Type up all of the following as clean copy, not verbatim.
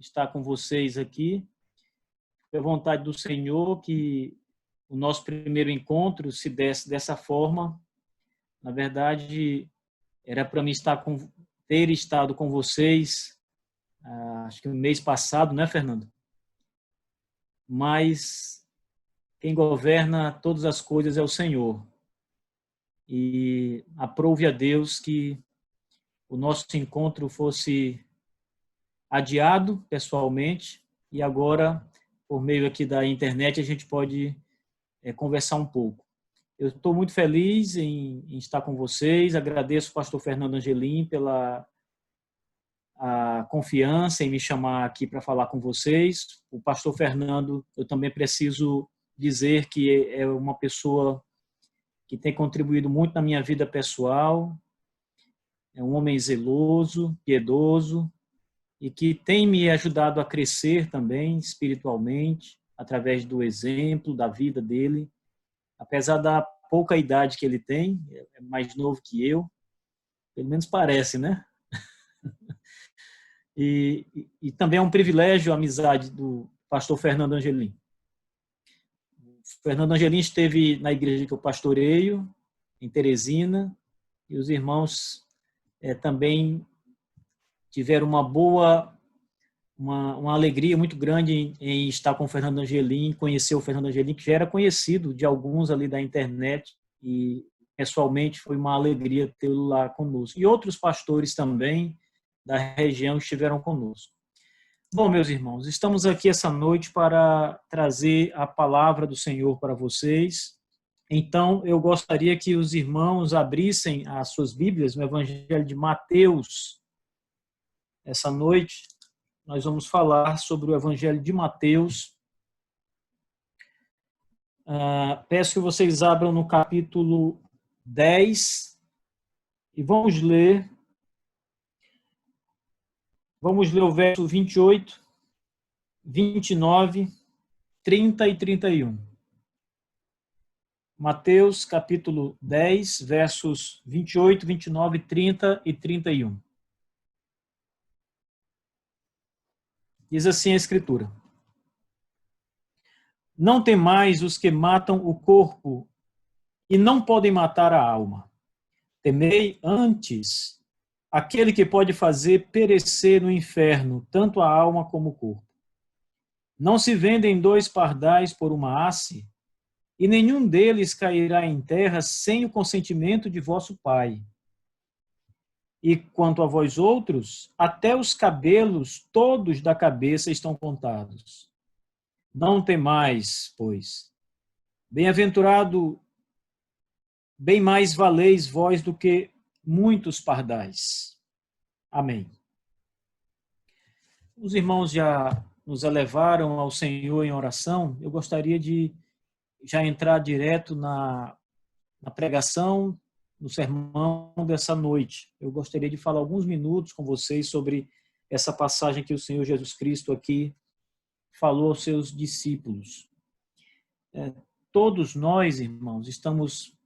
estar com vocês aqui. É a vontade do Senhor que o nosso primeiro encontro se desse dessa forma. Na verdade, era para mim ter estado com vocês, acho que no mês passado, né, Fernando? Mas quem governa todas as coisas é o Senhor. E aprove a Deus que o nosso encontro fosse adiado pessoalmente e agora, por meio aqui da internet, a gente pode conversar um pouco. Eu estou muito feliz em estar com vocês, agradeço ao pastor Fernando Angelim pela a confiança em me chamar aqui para falar com vocês. O pastor Fernando, eu também preciso dizer que é uma pessoa que tem contribuído muito na minha vida pessoal, é um homem zeloso, piedoso, e que tem me ajudado a crescer também espiritualmente, através do exemplo, da vida dele. Apesar da pouca idade que ele tem, é mais novo que eu, pelo menos parece, né? E também é um privilégio a amizade do pastor Fernando Angelim. O Fernando Angelim esteve na igreja que eu pastoreio, em Teresina, e os irmãos também tiveram uma alegria muito grande em estar com o Fernando Angelim, conhecer o Fernando Angelim, que já era conhecido de alguns ali da internet, e pessoalmente foi uma alegria tê-lo lá conosco. E outros pastores também da região estiveram conosco. Bom, meus irmãos, estamos aqui essa noite para trazer a palavra do Senhor para vocês. Então, eu gostaria que os irmãos abrissem as suas Bíblias no Evangelho de Mateus. Essa noite, nós vamos falar sobre o Evangelho de Mateus. Peço que vocês abram no capítulo 10 e vamos ler o verso 28, 29, 30 e 31. Mateus, capítulo 10, versos 28, 29, 30 e 31. Diz assim a Escritura: Não temais os que matam o corpo e não podem matar a alma. Temei antes aquele que pode fazer perecer no inferno tanto a alma como o corpo. Não se vendem 2 pardais por uma haste, e nenhum deles cairá em terra sem o consentimento de vosso Pai. E quanto a vós outros, até os cabelos todos da cabeça estão contados. Não temais, pois. Bem-aventurado, bem mais valeis vós do que muitos pardais. Amém. Os irmãos já nos elevaram ao Senhor em oração. Eu gostaria de já entrar direto na pregação, no sermão dessa noite. Eu gostaria de falar alguns minutos com vocês sobre essa passagem que o Senhor Jesus Cristo aqui falou aos seus discípulos. Todos nós, irmãos, estamos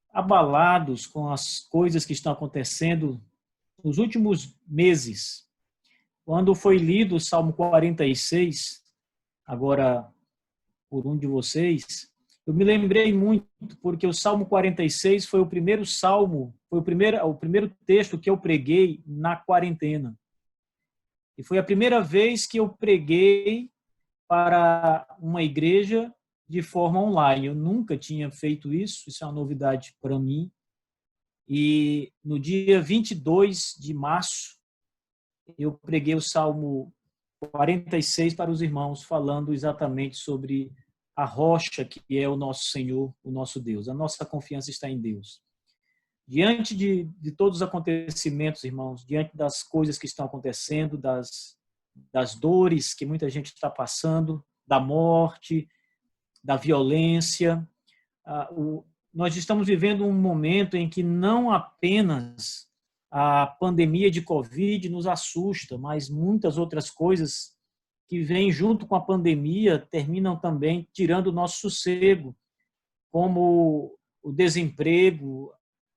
abalados com as coisas que estão acontecendo nos últimos meses. Quando foi lido o Salmo 46, agora por um de vocês, eu me lembrei muito, porque o Salmo 46 foi o primeiro salmo, foi o primeiro texto que eu preguei na quarentena. E foi a primeira vez que eu preguei para uma igreja de forma online. Eu nunca tinha feito isso é uma novidade para mim. E no dia 22 de março, eu preguei o Salmo 46 para os irmãos, falando exatamente sobre a rocha que é o nosso Senhor, o nosso Deus. A nossa confiança está em Deus. Diante de todos os acontecimentos, irmãos, diante das coisas que estão acontecendo, das dores que muita gente está passando, da morte, da violência, nós estamos vivendo um momento em que não apenas a pandemia de Covid nos assusta, mas muitas outras coisas que vêm junto com a pandemia terminam também tirando o nosso sossego, como o desemprego,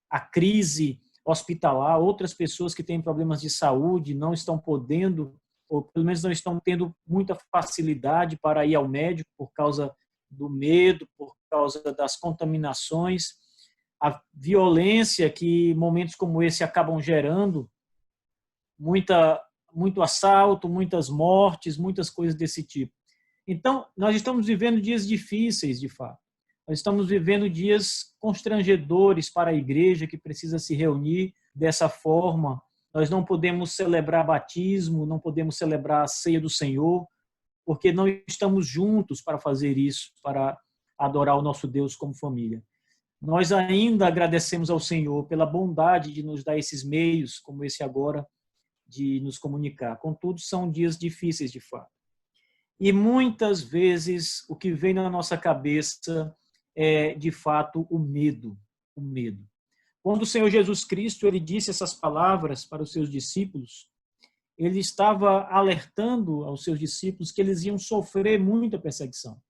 a crise hospitalar, outras pessoas que têm problemas de saúde não estão podendo ou pelo menos não estão tendo muita facilidade para ir ao médico por causa do medo, por causa das contaminações, a violência que momentos como esse acabam gerando, muito assalto, muitas mortes, muitas coisas desse tipo. Então, nós estamos vivendo dias difíceis, de fato. Nós estamos vivendo dias constrangedores para a igreja que precisa se reunir dessa forma. Nós não podemos celebrar batismo, não podemos celebrar a ceia do Senhor, porque não estamos juntos para fazer isso, para adorar o nosso Deus como família. Nós ainda agradecemos ao Senhor pela bondade de nos dar esses meios, como esse agora, de nos comunicar. Contudo, são dias difíceis, de fato. E muitas vezes o que vem na nossa cabeça é, de fato, o medo. O medo. Quando o Senhor Jesus Cristo ele disse essas palavras para os seus discípulos, ele estava alertando aos seus discípulos que eles iam sofrer muita perseguição.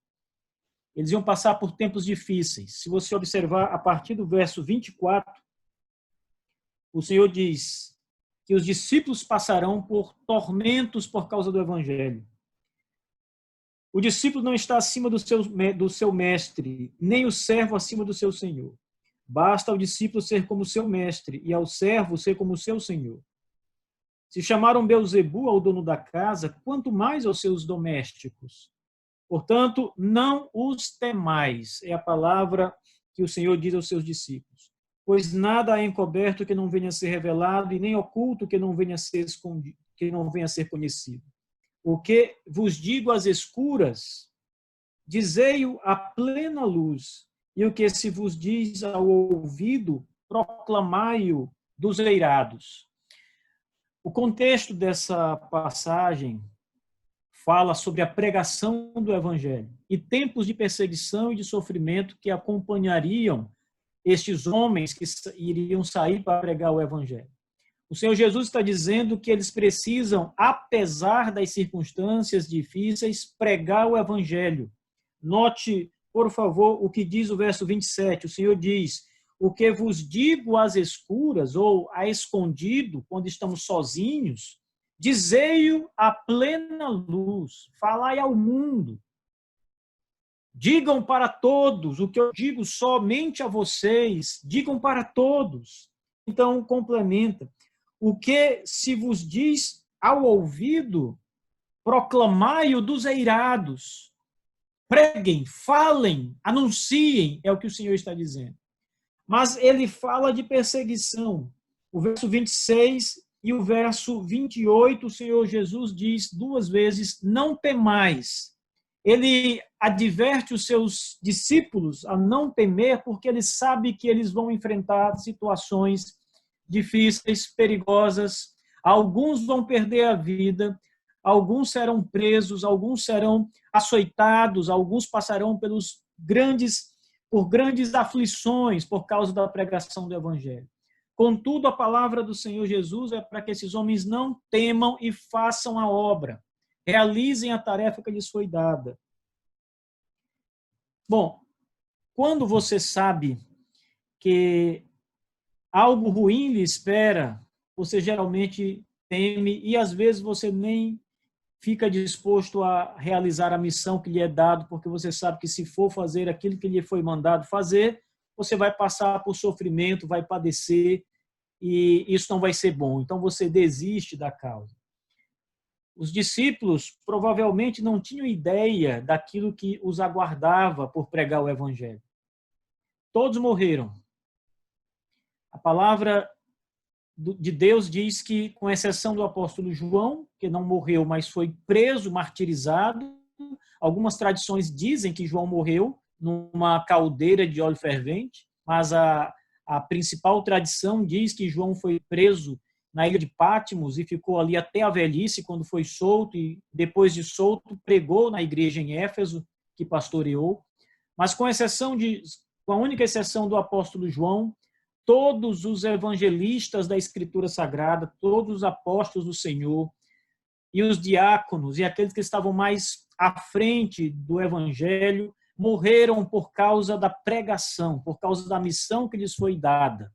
Eles iam passar por tempos difíceis. Se você observar a partir do verso 24, o Senhor diz que os discípulos passarão por tormentos por causa do Evangelho. O discípulo não está acima do seu mestre, nem o servo acima do seu senhor. Basta ao discípulo ser como seu mestre e ao servo ser como seu senhor. Se chamaram Beelzebu ao dono da casa, quanto mais aos seus domésticos. Portanto, não os temais, é a palavra que o Senhor diz aos seus discípulos. Pois nada é encoberto que não venha a ser revelado, e nem oculto que não venha a ser escondido, que não venha a ser conhecido. O que vos digo às escuras, dizei-o à plena luz, e o que se vos diz ao ouvido, proclamai-o dos eirados. O contexto dessa passagem fala sobre a pregação do Evangelho e tempos de perseguição e de sofrimento que acompanhariam estes homens que iriam sair para pregar o Evangelho. O Senhor Jesus está dizendo que eles precisam, apesar das circunstâncias difíceis, pregar o Evangelho. Note, por favor, o que diz o verso 27. O Senhor diz: o que vos digo às escuras, ou a escondido, quando estamos sozinhos, dizei-o à plena luz, falai ao mundo. Digam para todos o que eu digo somente a vocês, digam para todos. Então, complementa. O que se vos diz ao ouvido, proclamai-o dos eirados. Preguem, falem, anunciem, é o que o Senhor está dizendo. Mas ele fala de perseguição. O verso 26 e o verso 28, o Senhor Jesus diz duas vezes, não temais. Ele adverte os seus discípulos a não temer, porque ele sabe que eles vão enfrentar situações difíceis, perigosas. Alguns vão perder a vida, alguns serão presos, alguns serão açoitados, alguns passarão por grandes aflições por causa da pregação do Evangelho. Contudo, a palavra do Senhor Jesus é para que esses homens não temam e façam a obra, realizem a tarefa que lhes foi dada. Bom, quando você sabe que algo ruim lhe espera, você geralmente teme e às vezes você nem fica disposto a realizar a missão que lhe é dado, porque você sabe que se for fazer aquilo que lhe foi mandado fazer, você vai passar por sofrimento, vai padecer e isso não vai ser bom. Então você desiste da causa. Os discípulos provavelmente não tinham ideia daquilo que os aguardava por pregar o Evangelho. Todos morreram. A palavra de Deus diz que, com exceção do apóstolo João, que não morreu, mas foi preso, martirizado, algumas tradições dizem que João morreu numa caldeira de óleo fervente, mas a principal tradição diz que João foi preso na ilha de Patmos e ficou ali até a velhice, quando foi solto, e depois de solto pregou na igreja em Éfeso, que pastoreou. Mas com a única exceção do apóstolo João, todos os evangelistas da Escritura Sagrada, todos os apóstolos do Senhor e os diáconos e aqueles que estavam mais à frente do Evangelho morreram por causa da pregação, por causa da missão que lhes foi dada.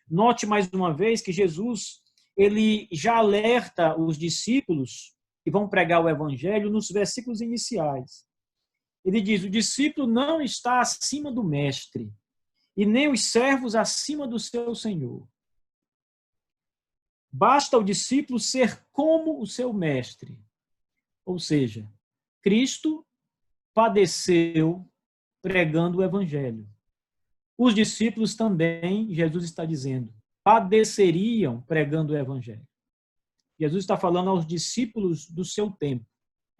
Note mais uma vez que Jesus ele já alerta os discípulos que vão pregar o evangelho nos versículos iniciais. Ele diz: o discípulo não está acima do mestre, e nem os servos acima do seu senhor. Basta o discípulo ser como o seu mestre. Ou seja, Cristo padeceu pregando o evangelho. Os discípulos também, Jesus está dizendo, padeceriam pregando o evangelho. Jesus está falando aos discípulos do seu tempo.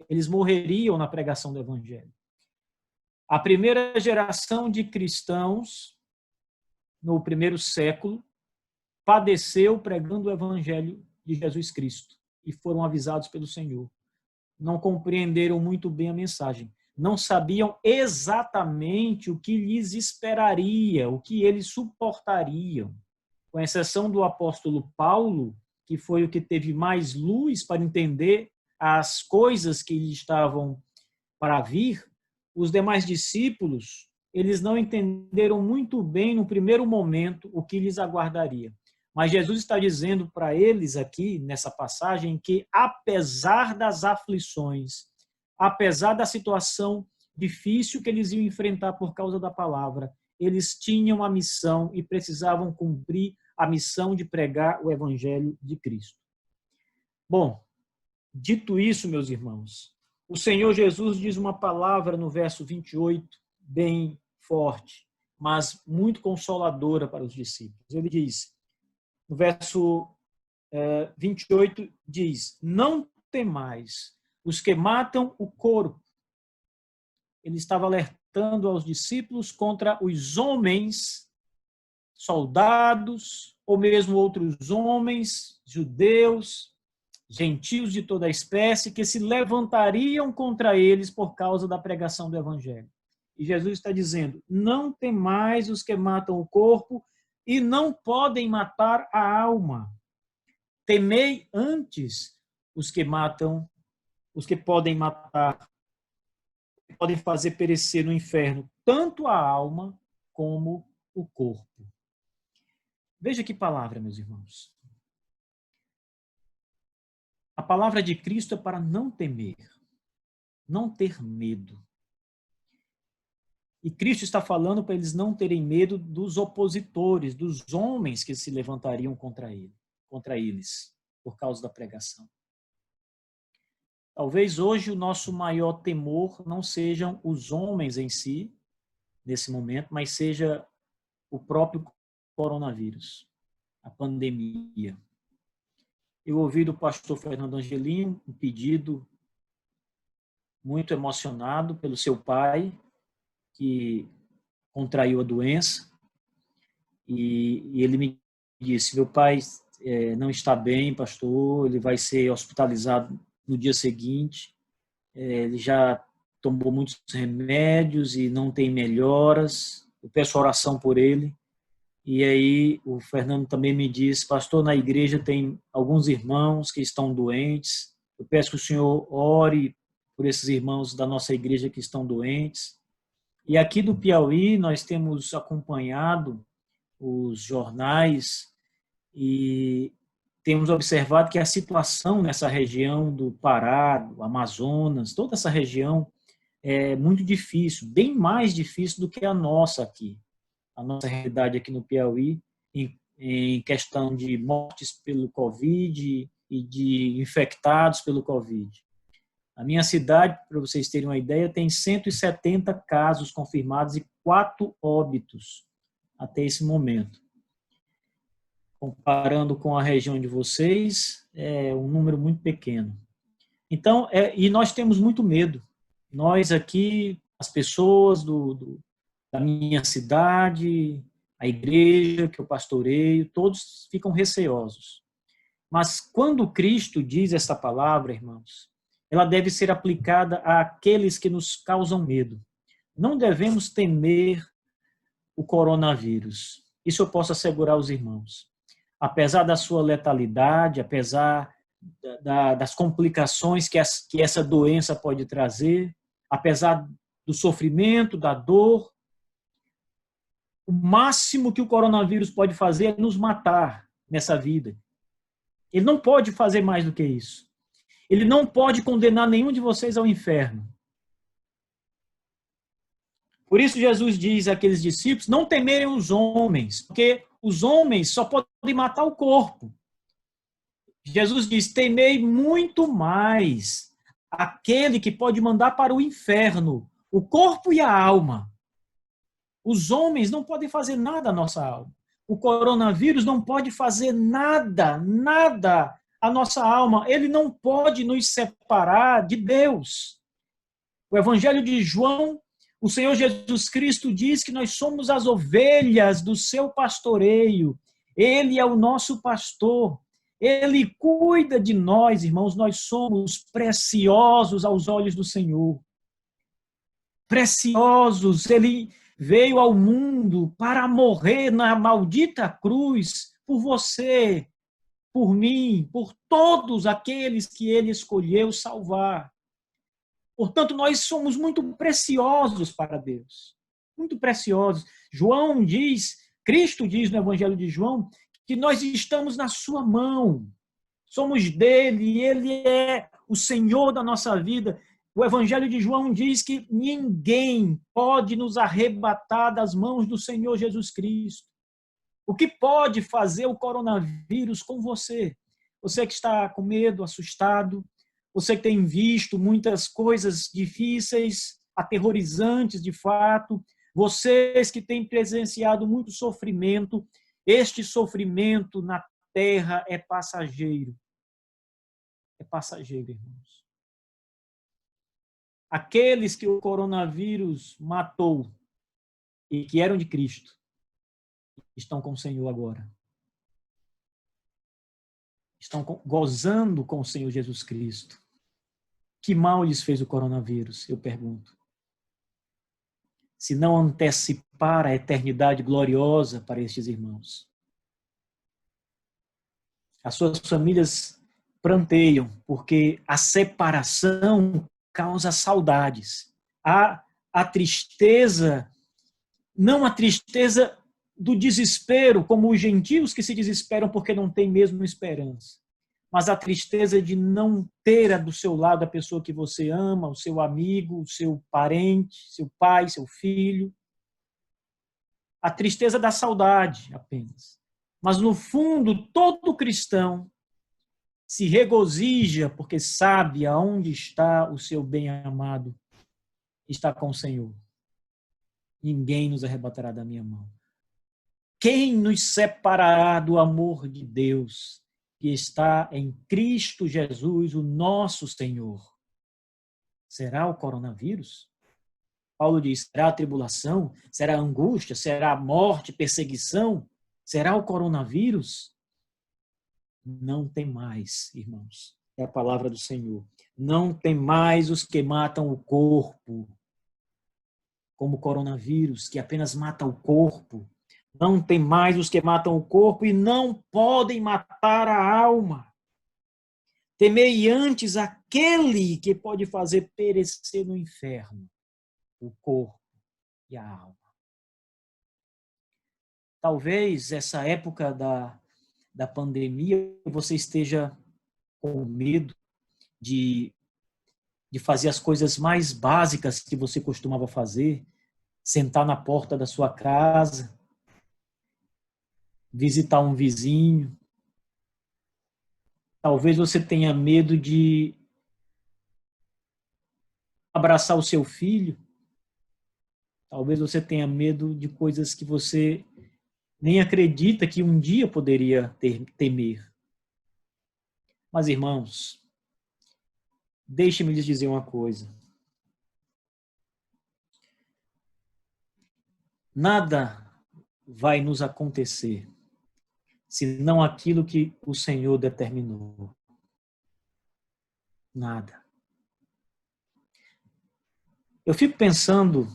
Eles morreriam na pregação do evangelho. A primeira geração de cristãos, no primeiro século, padeceu pregando o evangelho de Jesus Cristo e foram avisados pelo Senhor. Não compreenderam muito bem a mensagem. Não sabiam exatamente o que lhes esperaria, o que eles suportariam. Com exceção do apóstolo Paulo, que foi o que teve mais luz para entender as coisas que lhe estavam para vir, os demais discípulos, eles não entenderam muito bem no primeiro momento o que lhes aguardaria. Mas Jesus está dizendo para eles aqui, nessa passagem, que apesar das aflições, apesar da situação difícil que eles iam enfrentar por causa da palavra, eles tinham a missão e precisavam cumprir a missão de pregar o evangelho de Cristo. Bom, dito isso, meus irmãos, o Senhor Jesus diz uma palavra no verso 28, bem forte, mas muito consoladora para os discípulos. Ele diz, no verso 28, diz: não temais os que matam o corpo. Ele estava alertando aos discípulos contra os homens, soldados, ou mesmo outros homens, judeus, gentios de toda a espécie, que se levantariam contra eles por causa da pregação do evangelho. E Jesus está dizendo: não temais os que matam o corpo e não podem matar a alma. Temei antes os que matam, os que podem matar, podem fazer perecer no inferno tanto a alma como o corpo. Veja que palavra, meus irmãos. A palavra de Cristo é para não temer, não ter medo. E Cristo está falando para eles não terem medo dos opositores, dos homens que se levantariam contra eles, por causa da pregação. Talvez hoje o nosso maior temor não sejam os homens em si, nesse momento, mas seja o próprio coronavírus, a pandemia. Eu ouvi do pastor Fernando Angelino um pedido muito emocionado pelo seu pai, que contraiu a doença, e ele me disse: meu pai não está bem, pastor, ele vai ser hospitalizado no dia seguinte, ele já tomou muitos remédios e não tem melhoras, eu peço oração por ele. E aí o Fernando também me disse: pastor, na igreja tem alguns irmãos que estão doentes, eu peço que o senhor ore por esses irmãos da nossa igreja que estão doentes. E aqui do Piauí nós temos acompanhado os jornais e temos observado que a situação nessa região do Pará, do Amazonas, toda essa região é muito difícil, bem mais difícil do que a nossa aqui. A nossa realidade aqui no Piauí, em questão de mortes pelo Covid e de infectados pelo Covid. A minha cidade, para vocês terem uma ideia, tem 170 casos confirmados e 4 óbitos até esse momento. Comparando com a região de vocês, é um número muito pequeno. Então, e nós temos muito medo. Nós aqui, as pessoas da minha cidade, a igreja que eu pastoreio, todos ficam receosos. Mas quando Cristo diz essa palavra, irmãos, ela deve ser aplicada àqueles que nos causam medo. Não devemos temer o coronavírus. Isso eu posso assegurar aos irmãos. Apesar da sua letalidade, apesar das complicações que essa doença pode trazer, apesar do sofrimento, da dor, o máximo que o coronavírus pode fazer é nos matar nessa vida. Ele não pode fazer mais do que isso. Ele não pode condenar nenhum de vocês ao inferno. Por isso Jesus diz àqueles discípulos, não temerem os homens, porque os homens só podem matar o corpo. Jesus diz, temei muito mais aquele que pode mandar para o inferno o corpo e a alma. Os homens não podem fazer nada à nossa alma. O coronavírus não pode fazer nada à nossa alma. Ele não pode nos separar de Deus. O Evangelho de João, o Senhor Jesus Cristo diz que nós somos as ovelhas do seu pastoreio. Ele é o nosso pastor. Ele cuida de nós, irmãos. Nós somos preciosos aos olhos do Senhor. Preciosos. Ele veio ao mundo para morrer na maldita cruz por você, por mim, por todos aqueles que ele escolheu salvar. Portanto, nós somos muito preciosos para Deus. Muito preciosos. João diz, Cristo diz no Evangelho de João, que nós estamos na sua mão. Somos dele, ele é o Senhor da nossa vida. O Evangelho de João diz que ninguém pode nos arrebatar das mãos do Senhor Jesus Cristo. O que pode fazer o coronavírus com você? Você que está com medo, assustado, você que tem visto muitas coisas difíceis, aterrorizantes de fato, vocês que têm presenciado muito sofrimento, este sofrimento na terra é passageiro. É passageiro, irmãos. Aqueles que o coronavírus matou e que eram de Cristo estão com o Senhor agora. Estão gozando com o Senhor Jesus Cristo. Que mal lhes fez o coronavírus, eu pergunto. Se não antecipar a eternidade gloriosa para estes irmãos. As suas famílias pranteiam, porque a separação causa saudades. A tristeza, não a tristeza do desespero, como os gentios que se desesperam porque não têm mesmo esperança, mas a tristeza de não ter do seu lado a pessoa que você ama, o seu amigo, o seu parente, seu pai, seu filho. A tristeza da saudade apenas. Mas no fundo, todo cristão se regozija porque sabe aonde está o seu bem-amado. Está com o Senhor. Ninguém nos arrebatará da minha mão. Quem nos separará do amor de Deus que está em Cristo Jesus, o nosso Senhor? Será o coronavírus? Paulo diz, será a tribulação? Será a angústia? Será a morte, perseguição? Será o coronavírus? Não tem mais, irmãos. É a palavra do Senhor. Não tem mais os que matam o corpo, como o coronavírus, que apenas mata o corpo. Não tem mais os que matam o corpo e não podem matar a alma. Temei antes aquele que pode fazer perecer no inferno o corpo e a alma. Talvez essa época da pandemia você esteja com medo de fazer as coisas mais básicas que você costumava fazer, sentar na porta da sua casa, visitar um vizinho. Talvez você tenha medo de abraçar o seu filho. Talvez você tenha medo de coisas que você nem acredita que um dia poderia temer. Mas, irmãos, deixe-me lhes dizer uma coisa. Nada vai nos acontecer senão aquilo que o Senhor determinou. Nada. Eu fico pensando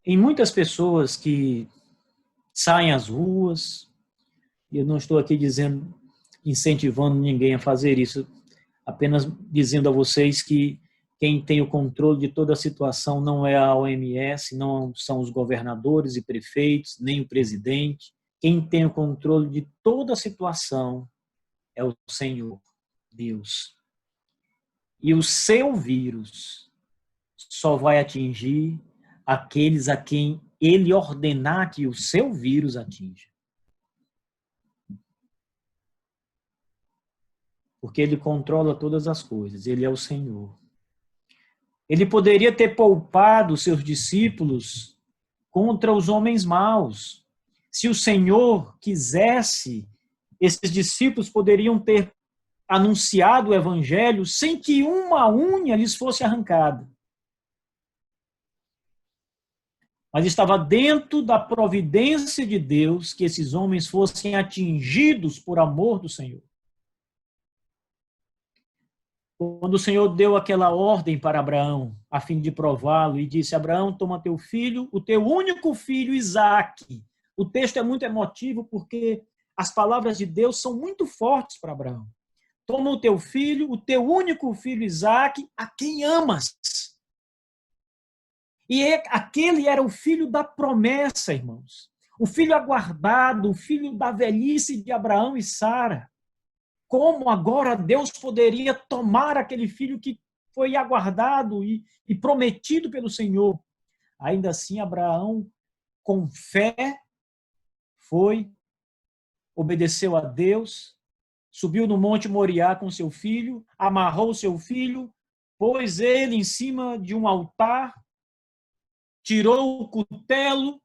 em muitas pessoas que saem às ruas, e eu não estou aqui incentivando ninguém a fazer isso, apenas dizendo a vocês que quem tem o controle de toda a situação não é a OMS, não são os governadores e prefeitos, nem o presidente. Quem tem o controle de toda a situação é o Senhor. Deus. E o seu vírus só vai atingir aqueles a quem ele ordenar que o seu vírus atinja. Porque ele controla todas as coisas, ele é o Senhor. Ele poderia ter poupado seus discípulos contra os homens maus. Se o Senhor quisesse, esses discípulos poderiam ter anunciado o evangelho sem que uma unha lhes fosse arrancada. Mas estava dentro da providência de Deus que esses homens fossem atingidos por amor do Senhor. Quando o Senhor deu aquela ordem para Abraão, a fim de prová-lo, e disse: Abraão, toma teu filho, o teu único filho, Isaque. O texto é muito emotivo porque as palavras de Deus são muito fortes para Abraão. Toma o teu filho, o teu único filho, Isaque, a quem amas. E aquele era o filho da promessa, irmãos. O filho aguardado, o filho da velhice de Abraão e Sara. Como agora Deus poderia tomar aquele filho que foi aguardado e prometido pelo Senhor? Ainda assim, Abraão, com fé, obedeceu a Deus, subiu no Monte Moriá com seu filho, amarrou seu filho, pôs ele em cima de um altar, tirou o cutelo,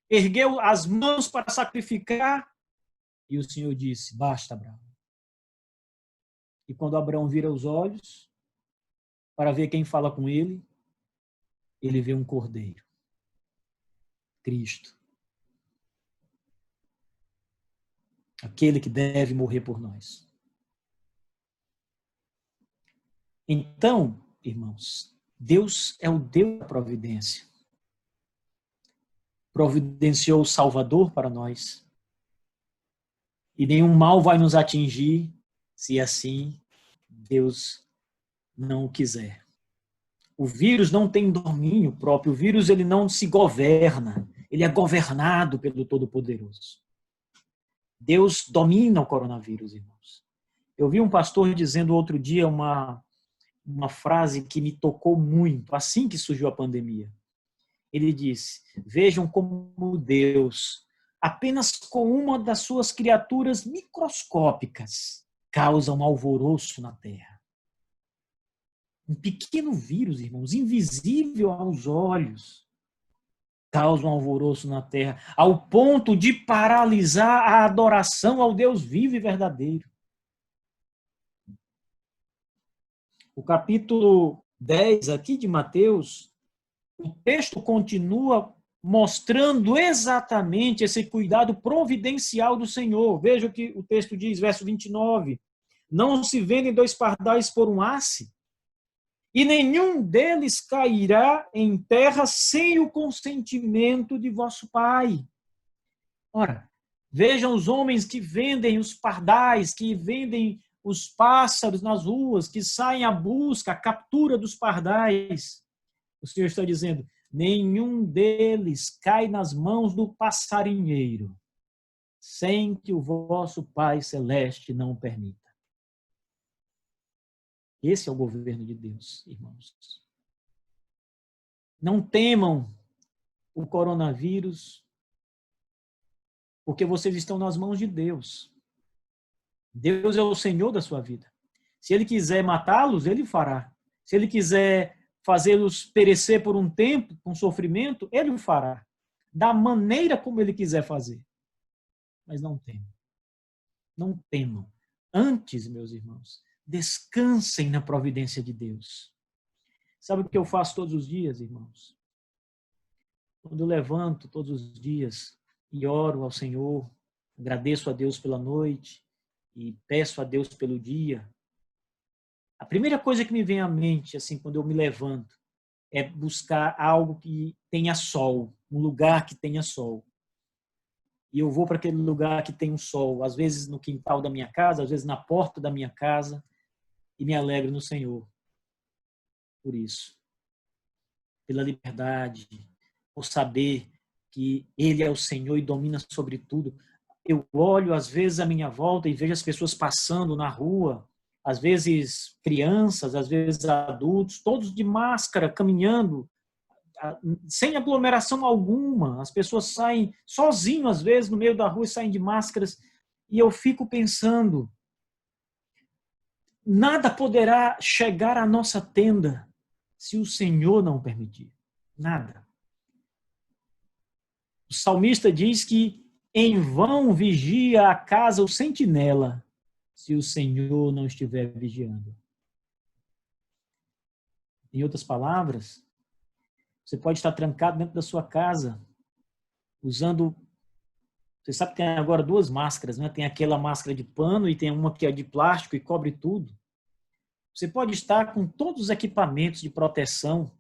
ergueu as mãos para sacrificar, e o Senhor disse: basta, Abraão. E quando Abraão vira os olhos para ver quem fala com ele, ele vê um cordeiro, Cristo. Aquele que deve morrer por nós. Então, irmãos, Deus é o Deus da providência. Providenciou o Salvador para nós. E nenhum mal vai nos atingir se assim Deus não o quiser. O vírus não tem domínio próprio. O vírus ele não se governa. Ele é governado pelo Todo-Poderoso. Deus domina o coronavírus, irmãos. Eu vi um pastor dizendo outro dia uma frase que me tocou muito, assim que surgiu a pandemia. Ele disse: vejam como Deus, apenas com uma das suas criaturas microscópicas, causa um alvoroço na Terra. Um pequeno vírus, irmãos, invisível aos olhos, causa um alvoroço na Terra, ao ponto de paralisar a adoração ao Deus vivo e verdadeiro. O capítulo 10 aqui de Mateus, o texto continua mostrando exatamente esse cuidado providencial do Senhor. Veja o que o texto diz, verso 29. Não se vendem 2 pardais por um asse, e nenhum deles cairá em terra sem o consentimento de vosso Pai. Ora, vejam os homens que vendem os pardais, que vendem os pássaros nas ruas, que saem à busca, à captura dos pardais. O Senhor está dizendo: nenhum deles cai nas mãos do passarinheiro, sem que o vosso Pai Celeste não o permita. Esse é o governo de Deus, irmãos. Não temam o coronavírus, porque vocês estão nas mãos de Deus. Deus é o Senhor da sua vida. Se Ele quiser matá-los, Ele fará. Se Ele quiser fazê-los perecer por um tempo, com sofrimento, Ele o fará. Da maneira como Ele quiser fazer. Mas não temam. Não temam. Antes, meus irmãos, descansem na providência de Deus. Sabe o que eu faço todos os dias, irmãos? Quando eu levanto todos os dias e oro ao Senhor, agradeço a Deus pela noite e peço a Deus pelo dia, a primeira coisa que me vem à mente, assim, quando eu me levanto, é buscar algo que tenha sol, um lugar que tenha sol. E eu vou para aquele lugar que tem um sol, às vezes no quintal da minha casa, às vezes na porta da minha casa, e me alegro no Senhor. Por isso. Pela liberdade, por saber que Ele é o Senhor e domina sobre tudo. Eu olho, às vezes, à minha volta e vejo as pessoas passando na rua, às vezes crianças, às vezes adultos, todos de máscara, caminhando, sem aglomeração alguma. As pessoas saem sozinhas, às vezes, no meio da rua e saem de máscaras. E eu fico pensando, nada poderá chegar à nossa tenda se o Senhor não permitir. Nada. O salmista diz que em vão vigia a casa o sentinela, se o Senhor não estiver vigiando. Em outras palavras, você pode estar trancado dentro da sua casa, usando... Você sabe que tem agora duas máscaras, né? Tem aquela máscara de pano e tem uma que é de plástico e cobre tudo. Você pode estar com todos os equipamentos de proteção.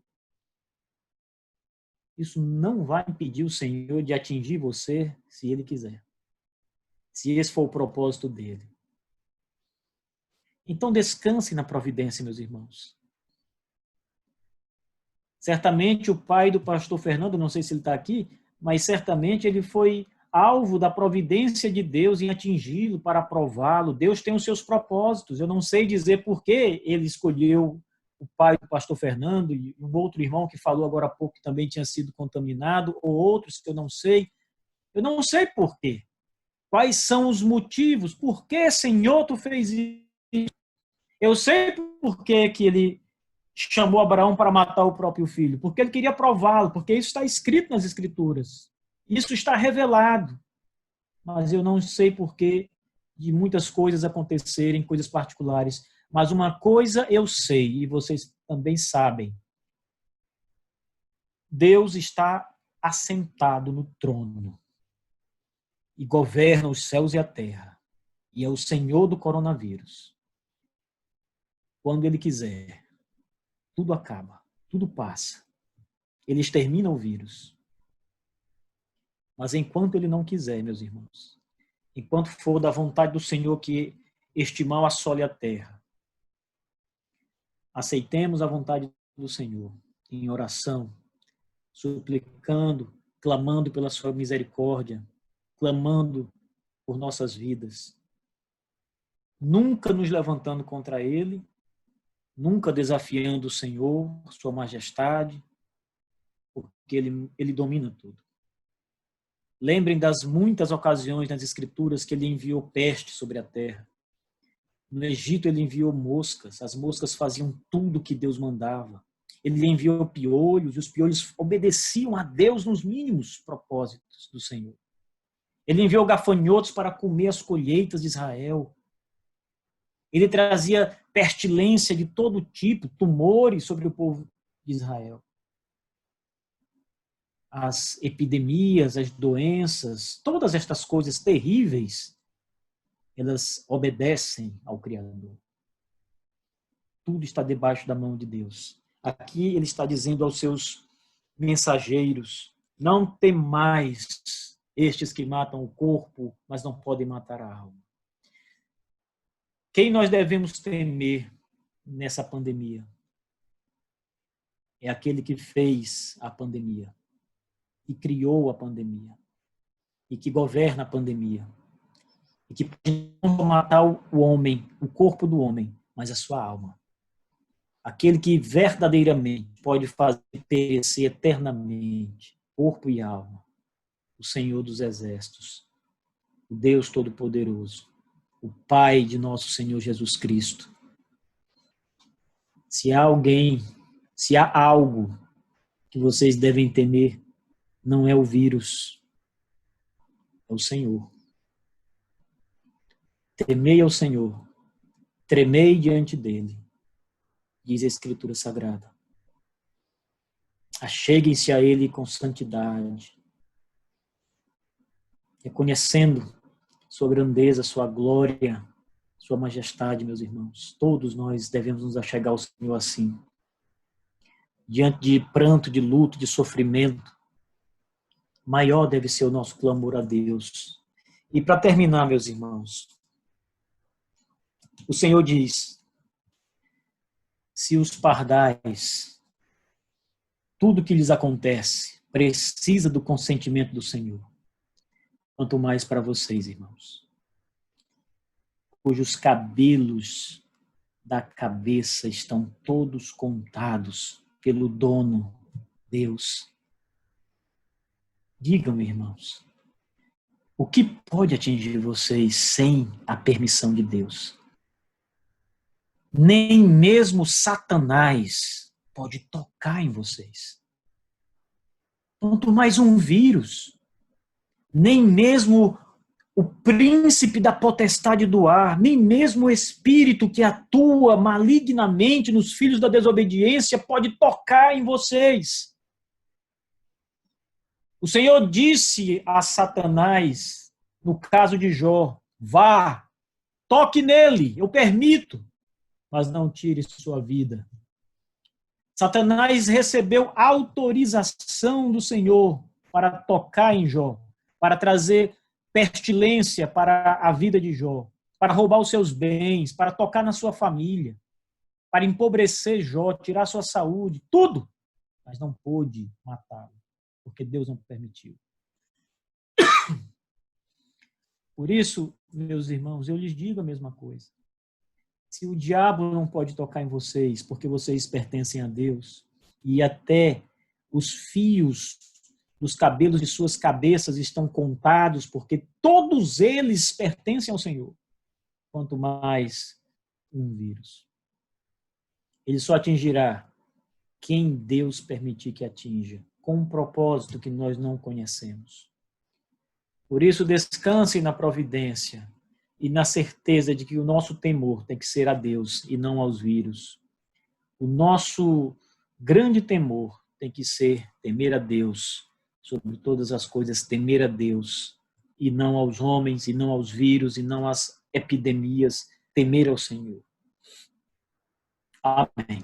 Isso não vai impedir o Senhor de atingir você, se Ele quiser. Se esse for o propósito dEle. Então descanse na providência, meus irmãos. Certamente o pai do pastor Fernando, não sei se ele está aqui, mas certamente ele foi alvo da providência de Deus em atingi-lo, para aprová-lo. Deus tem os seus propósitos. Eu não sei dizer por que ele escolheu o pai do pastor Fernando e um outro irmão que falou agora há pouco que também tinha sido contaminado, ou outros que eu não sei. Eu não sei por quê. Quais são os motivos? Por que, Senhor, tu fez isso? Eu sei por que ele chamou Abraão para matar o próprio filho. Porque ele queria prová-lo, porque isso está escrito nas Escrituras. Isso está revelado. Mas eu não sei por que de muitas coisas acontecerem, coisas particulares. Mas uma coisa eu sei, e vocês também sabem. Deus está assentado no trono e governa os céus e a terra. E é o Senhor do coronavírus. Quando Ele quiser, tudo acaba, tudo passa. Ele extermina o vírus. Mas enquanto Ele não quiser, meus irmãos, enquanto for da vontade do Senhor que este mal assole a terra, aceitemos a vontade do Senhor em oração, suplicando, clamando pela sua misericórdia, clamando por nossas vidas, nunca nos levantando contra Ele, nunca desafiando o Senhor, sua majestade, porque Ele domina tudo. Lembrem das muitas ocasiões nas Escrituras que Ele enviou peste sobre a terra. No Egito Ele enviou moscas, as moscas faziam tudo o que Deus mandava. Ele enviou piolhos, e os piolhos obedeciam a Deus nos mínimos propósitos do Senhor. Ele enviou gafanhotos para comer as colheitas de Israel. Ele trazia pestilência de todo tipo, tumores sobre o povo de Israel. As epidemias, as doenças, todas estas coisas terríveis, elas obedecem ao Criador. Tudo está debaixo da mão de Deus. Aqui ele está dizendo aos seus mensageiros, não temais estes que matam o corpo, mas não podem matar a alma. Quem nós devemos temer nessa pandemia? É aquele que fez a pandemia, que criou a pandemia, e que governa a pandemia, e que pode não matar o homem, o corpo do homem, mas a sua alma. Aquele que verdadeiramente pode fazer perecer eternamente, corpo e alma, o Senhor dos Exércitos, o Deus Todo-Poderoso, o Pai de nosso Senhor Jesus Cristo. Se há algo que vocês devem temer, não é o vírus, é o Senhor. Temei ao Senhor, tremei diante dele, diz a Escritura Sagrada. Acheguem-se a ele com santidade, reconhecendo sua grandeza, sua glória, sua majestade, meus irmãos. Todos nós devemos nos achegar ao Senhor assim. Diante de pranto, de luto, de sofrimento, maior deve ser o nosso clamor a Deus. E para terminar, meus irmãos, o Senhor diz, se os pardais, tudo que lhes acontece, precisa do consentimento do Senhor, quanto mais para vocês, irmãos, cujos cabelos da cabeça estão todos contados pelo dono, Deus. Digam-me, irmãos, o que pode atingir vocês sem a permissão de Deus? Nem mesmo Satanás pode tocar em vocês. Quanto mais um vírus, nem mesmo o príncipe da potestade do ar, nem mesmo o espírito que atua malignamente nos filhos da desobediência pode tocar em vocês. O Senhor disse a Satanás, no caso de Jó, vá, toque nele, eu permito, mas não tire sua vida. Satanás recebeu autorização do Senhor para tocar em Jó, para trazer pestilência para a vida de Jó, para roubar os seus bens, para tocar na sua família, para empobrecer Jó, tirar sua saúde, tudo, mas não pôde matá-lo, porque Deus não permitiu. Por isso, meus irmãos, eu lhes digo a mesma coisa. Se o diabo não pode tocar em vocês, porque vocês pertencem a Deus, e até os fios dos cabelos de suas cabeças estão contados, porque todos eles pertencem ao Senhor, quanto mais um vírus. Ele só atingirá quem Deus permitir que atinja, com um propósito que nós não conhecemos. Por isso, descansem na providência e na certeza de que o nosso temor tem que ser a Deus e não aos vírus. O nosso grande temor tem que ser temer a Deus, sobre todas as coisas, temer a Deus, e não aos homens, e não aos vírus, e não às epidemias, temer ao Senhor. Amém.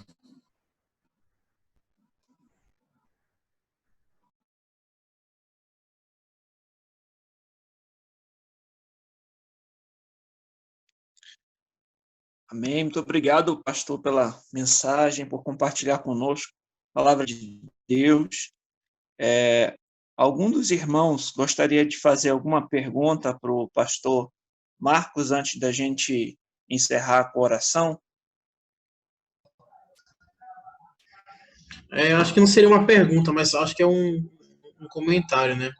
Amém. Muito obrigado, pastor, pela mensagem, por compartilhar conosco a palavra de Deus. Algum dos irmãos gostaria de fazer alguma pergunta para o pastor Marcos antes da gente encerrar com a oração? Eu acho que não seria uma pergunta, mas acho que é um comentário, né?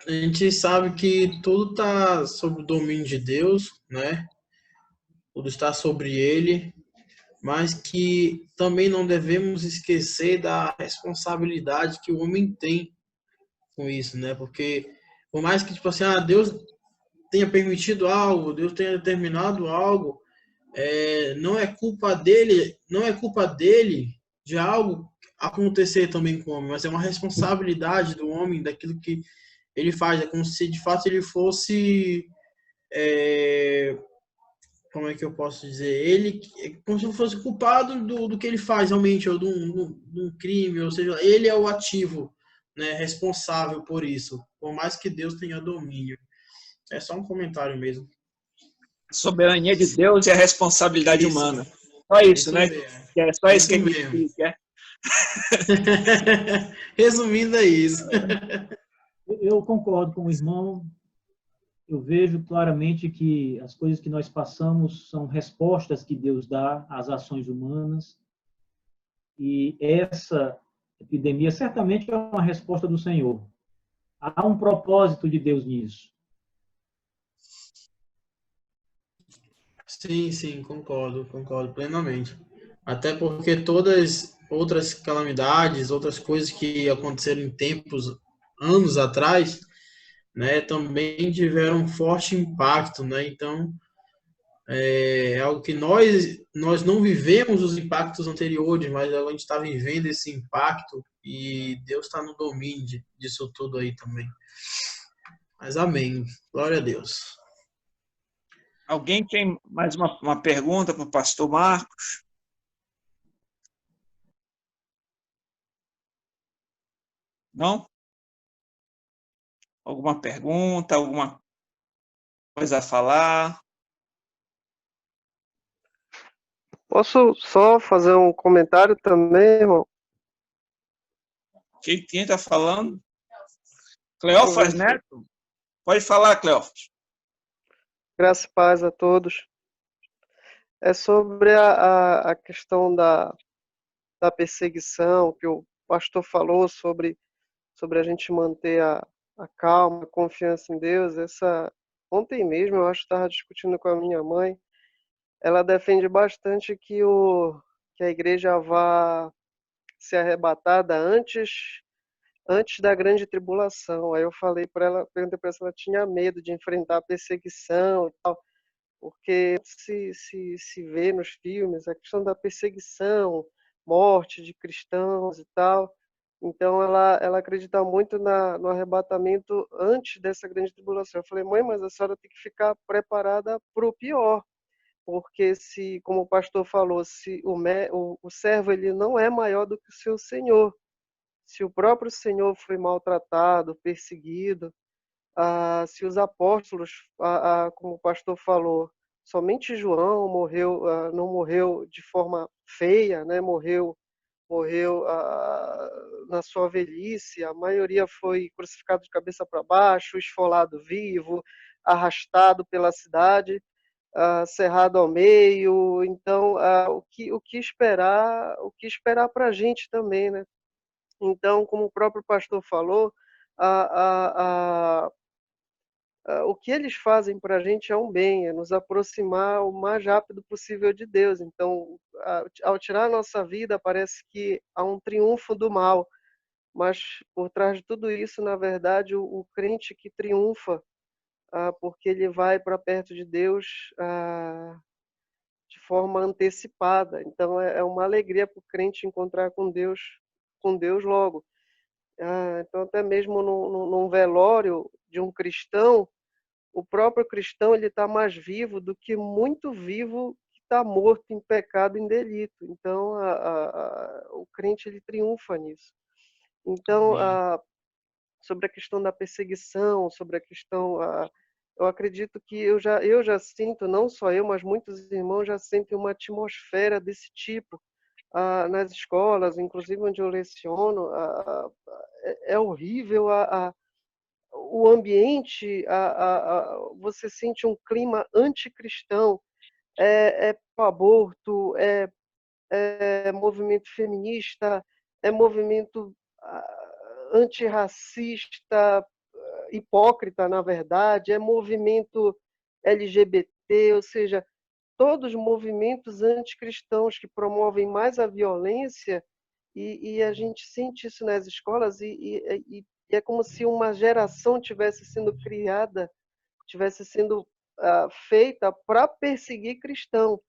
A gente sabe que tudo está sob o domínio de Deus, né? Tudo está sobre Ele, mas que também não devemos esquecer da responsabilidade que o homem tem com isso, né? Porque por mais que, tipo assim, Deus tenha permitido algo, Deus tenha determinado algo, não é culpa dele de algo acontecer também com o homem, mas é uma responsabilidade do homem daquilo que ele faz. É como se de fato ele fosse, como é que eu posso dizer, ele como se fosse culpado do que ele faz realmente, ou de um crime, ou seja, ele é o ativo, né, responsável por isso, por mais que Deus tenha domínio. É só um comentário mesmo. A soberania de Deus e a responsabilidade humana. Só isso, né? É só isso que a gente quer. Resumindo, é isso. Eu concordo com o irmão. Eu vejo claramente que as coisas que nós passamos são respostas que Deus dá às ações humanas. E essa epidemia certamente é uma resposta do Senhor. Há um propósito de Deus nisso. Sim, concordo plenamente. Até porque todas outras calamidades, outras coisas que aconteceram em anos atrás, né, também tiveram um forte impacto, né? Então, é algo que nós não vivemos os impactos anteriores, mas a gente está vivendo esse impacto e Deus está no domínio disso tudo aí também. Mas amém. Glória a Deus. Alguém tem mais uma pergunta para o pastor Marcos? Não? Alguma pergunta, alguma coisa a falar? Posso só fazer um comentário também, irmão? Quem está falando? Cleófas Neto? Pode falar, Cleófas. Graça e paz a todos. É sobre a questão da perseguição, que o pastor falou sobre a gente manter a calma, a confiança em Deus. Ontem mesmo, eu acho que estava discutindo com a minha mãe, ela defende bastante que a igreja vá ser arrebatada antes da grande tribulação. Aí eu falei para ela, perguntei para ela se ela tinha medo de enfrentar a perseguição e tal, porque se vê nos filmes a questão da perseguição, morte de cristãos e tal. Então ela acredita muito no arrebatamento antes dessa grande tribulação. Eu falei, mãe, mas a senhora tem que ficar preparada para o pior, porque se, como o pastor falou, se o servo ele não é maior do que o seu senhor. Se o próprio Senhor foi maltratado, perseguido, se os apóstolos, como o pastor falou, somente João morreu, não morreu de forma feia, né? Morreu na sua velhice. A maioria foi crucificado de cabeça para baixo, esfolado vivo, arrastado pela cidade, cerrado ao meio. Então, o que esperar para a gente também, né? Então, como o próprio pastor falou, a, a, a, o que eles fazem para a gente é um bem, é nos aproximar o mais rápido possível de Deus. Então, ao tirar a nossa vida, parece que há um triunfo do mal, mas por trás de tudo isso, na verdade, o crente que triunfa, porque ele vai para perto de Deus de forma antecipada. Então, é uma alegria para o crente encontrar com Deus logo. Então, até mesmo num velório de um cristão, o próprio cristão ele está mais vivo do que muito vivo que está morto em pecado, em delito. Então, o crente ele triunfa nisso. Então, sobre a questão da perseguição, sobre a questão, eu acredito que eu já sinto, não só eu, mas muitos irmãos já sentem uma atmosfera desse tipo nas escolas, inclusive onde eu leciono. É horrível o ambiente, você sente um clima anticristão, pro aborto, é movimento feminista, é movimento antirracista, hipócrita, na verdade, é movimento LGBT, ou seja, todos movimentos anticristãos que promovem mais a violência, e a gente sente isso nas escolas, e é como se uma geração tivesse sendo criada, tivesse sendo feita para perseguir cristão.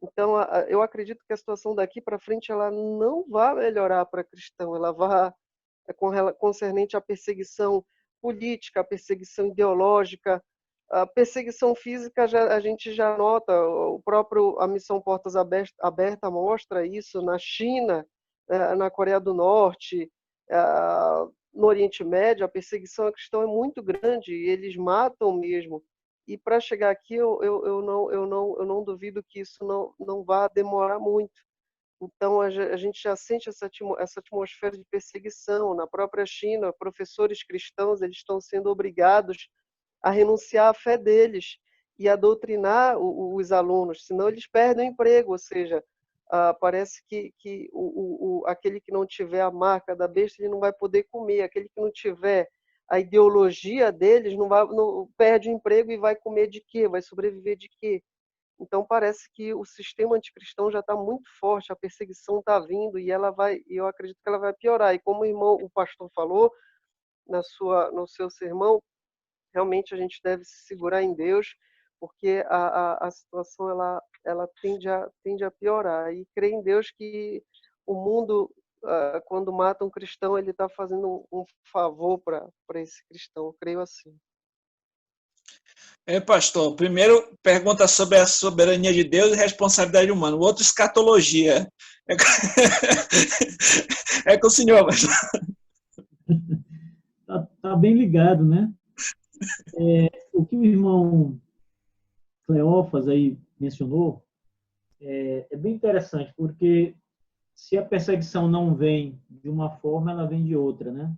Então, eu acredito que a situação daqui para frente ela não vai melhorar para cristão, ela vai concernente à perseguição política, à perseguição ideológica, a perseguição física a gente já nota, a Missão Portas Aberta mostra isso na China, na Coreia do Norte, no Oriente Médio, a perseguição à cristã é muito grande, e eles matam mesmo. E para chegar aqui, eu não duvido que isso não vá demorar muito. Então, a gente já sente essa atmosfera de perseguição. Na própria China, professores cristãos eles estão sendo obrigados a renunciar à fé deles e a doutrinar os alunos, senão eles perdem o emprego. Ou seja, parece que aquele que não tiver a marca da besta ele não vai poder comer, aquele que não tiver a ideologia deles não perde o emprego e vai comer de quê? Vai sobreviver de quê? Então parece que o sistema anticristão já está muito forte, a perseguição está vindo e eu acredito que ela vai piorar. E como o pastor falou no seu sermão, realmente a gente deve se segurar em Deus, porque a situação ela tende a piorar. E crer em Deus que o mundo, quando mata um cristão, ele está fazendo um favor para esse cristão. Eu creio assim. Pastor, primeiro pergunta sobre a soberania de Deus e responsabilidade humana. O outro, escatologia. É com o senhor, pastor. Tá bem ligado, né? O que o irmão Cleófas aí mencionou é bem interessante, porque se a perseguição não vem de uma forma, ela vem de outra, né?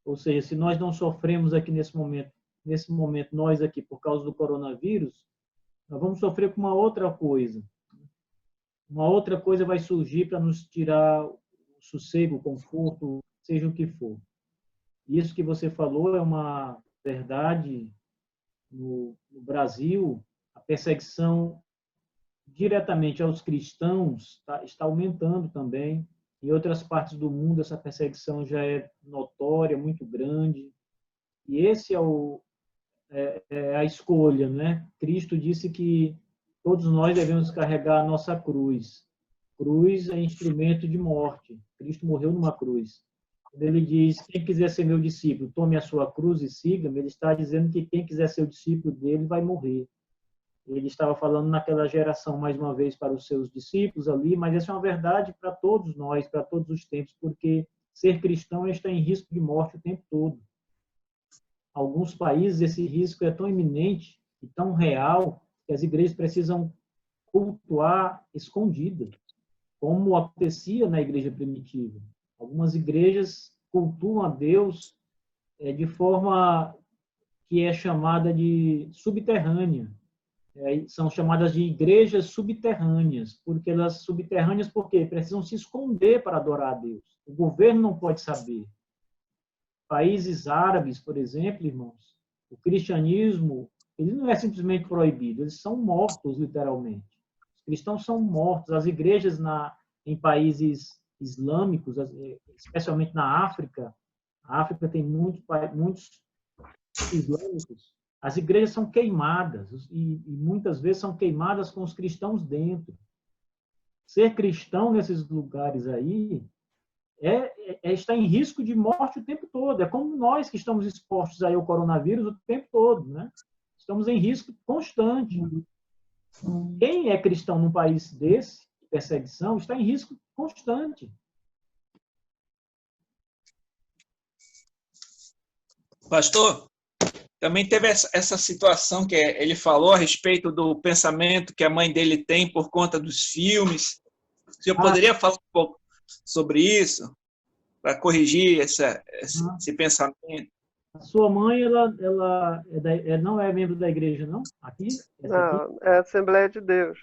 Ou seja, se nós não sofremos aqui nesse momento nós aqui por causa do coronavírus, nós vamos sofrer com uma outra coisa. uma outra coisa vai surgir para nos tirar o sossego, o conforto, seja o que for. Isso que você falou é uma verdade. No Brasil, a perseguição diretamente aos cristãos está aumentando também. Em outras partes do mundo, essa perseguição já é notória, muito grande. E esse é a escolha, né? Cristo disse que todos nós devemos carregar a nossa cruz. Cruz é instrumento de morte. Cristo morreu numa cruz. Quando ele diz, quem quiser ser meu discípulo, tome a sua cruz e siga-me, ele está dizendo que quem quiser ser o discípulo dele vai morrer. Ele estava falando naquela geração, mais uma vez, para os seus discípulos ali, mas essa é uma verdade para todos nós, para todos os tempos, porque ser cristão está em risco de morte o tempo todo. Alguns países, esse risco é tão iminente e tão real que as igrejas precisam cultuar escondidas, como acontecia na igreja primitiva. Algumas igrejas cultuam a Deus de forma que é chamada de subterrânea. São chamadas de igrejas subterrâneas, porque elas subterrâneas porque precisam se esconder para adorar a Deus. O governo não pode saber. Países árabes, por exemplo, irmãos, o cristianismo, ele não é simplesmente proibido, eles são mortos, literalmente. Os cristãos são mortos. As igrejas em países islâmicos, especialmente na África, a África tem muitos islâmicos, as igrejas são queimadas e muitas vezes são queimadas com os cristãos dentro. Ser cristão nesses lugares aí está em risco de morte o tempo todo. É como nós que estamos expostos aí ao coronavírus o tempo todo, né? Estamos em risco constante. Quem é cristão num país desse, de perseguição, está em risco constante. Pastor, também teve essa situação que ele falou a respeito do pensamento que a mãe dele tem por conta dos filmes. O senhor poderia falar um pouco sobre isso, para corrigir esse pensamento? A sua mãe, ela não é membro da igreja, não? Aqui? Não, é a Assembleia de Deus.